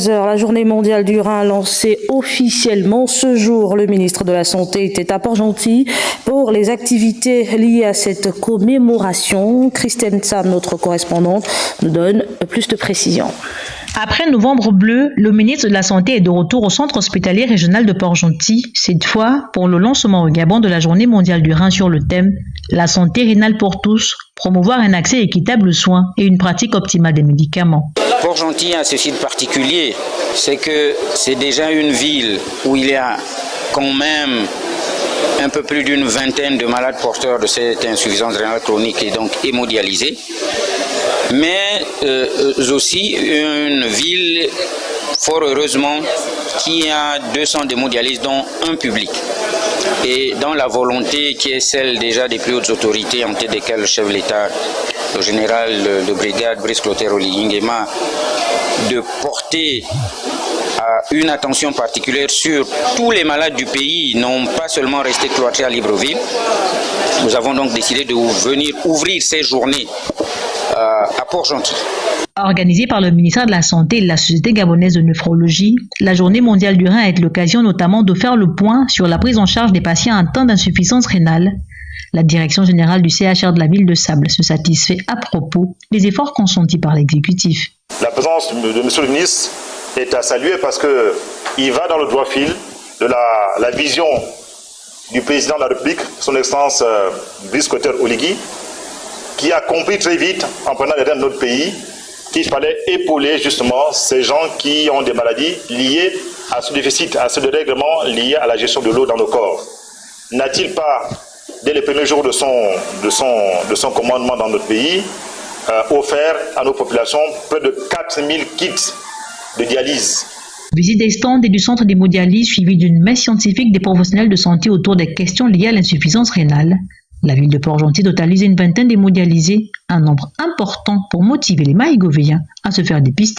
La journée mondiale du rein lancée officiellement ce jour. Le ministre de la Santé était à Port-Gentil pour les activités liées à cette commémoration. Christine Sam, notre correspondante, nous donne plus de précisions. Après Novembre bleu, le ministre de la Santé est de retour au centre hospitalier régional de Port-Gentil, cette fois pour le lancement au Gabon de la journée mondiale du rein sur le thème « La santé rénale pour tous, promouvoir un accès équitable aux soins et une pratique optimale des médicaments ». Port-Gentil a ceci de particulier, c'est que c'est déjà une ville où il y a quand même un peu plus d'une vingtaine de malades porteurs de cette insuffisance rénale chronique et donc hémodialysés, mais aussi une ville, fort heureusement, qui a 200 d'hémodialyse, dont un public. Et dans la volonté qui est celle déjà des plus hautes autorités, en tête desquelles le chef de l'État, le général de brigade Brice Clotaire Oligui Nguema, de porter une attention particulière sur tous les malades du pays, non pas seulement rester cloîtrés à Libreville. Nous avons donc décidé de venir ouvrir ces journées à Port-Gentil. Organisée par le ministère de la Santé et la Société gabonaise de néphrologie, la journée mondiale du rein est l'occasion notamment de faire le point sur la prise en charge des patients atteints d'insuffisance rénale. La direction générale du CHR de la ville de Sable se satisfait à propos des efforts consentis par l'exécutif. La présence de M. le ministre est à saluer parce qu'il va dans le droit fil de la vision du président de la République, son Excellence Brice Clotaire Oligui, qui a compris très vite, en prenant les rênes de notre pays, qu'il fallait épauler justement ces gens qui ont des maladies liées à ce déficit, à ce dérèglement lié à la gestion de l'eau dans nos corps. N'a-t-il pas, dès les premiers jours de son commandement dans notre pays, offert à nos populations près de 4000 kits de dialyse? Visite des stands et du centre d'hémodialyse suivie d'une messe scientifique des professionnels de santé autour des questions liées à l'insuffisance rénale. La ville de Port-Gentil totalise une vingtaine d'hémodialysés, un nombre important pour motiver les Maïgovéens à se faire dépister.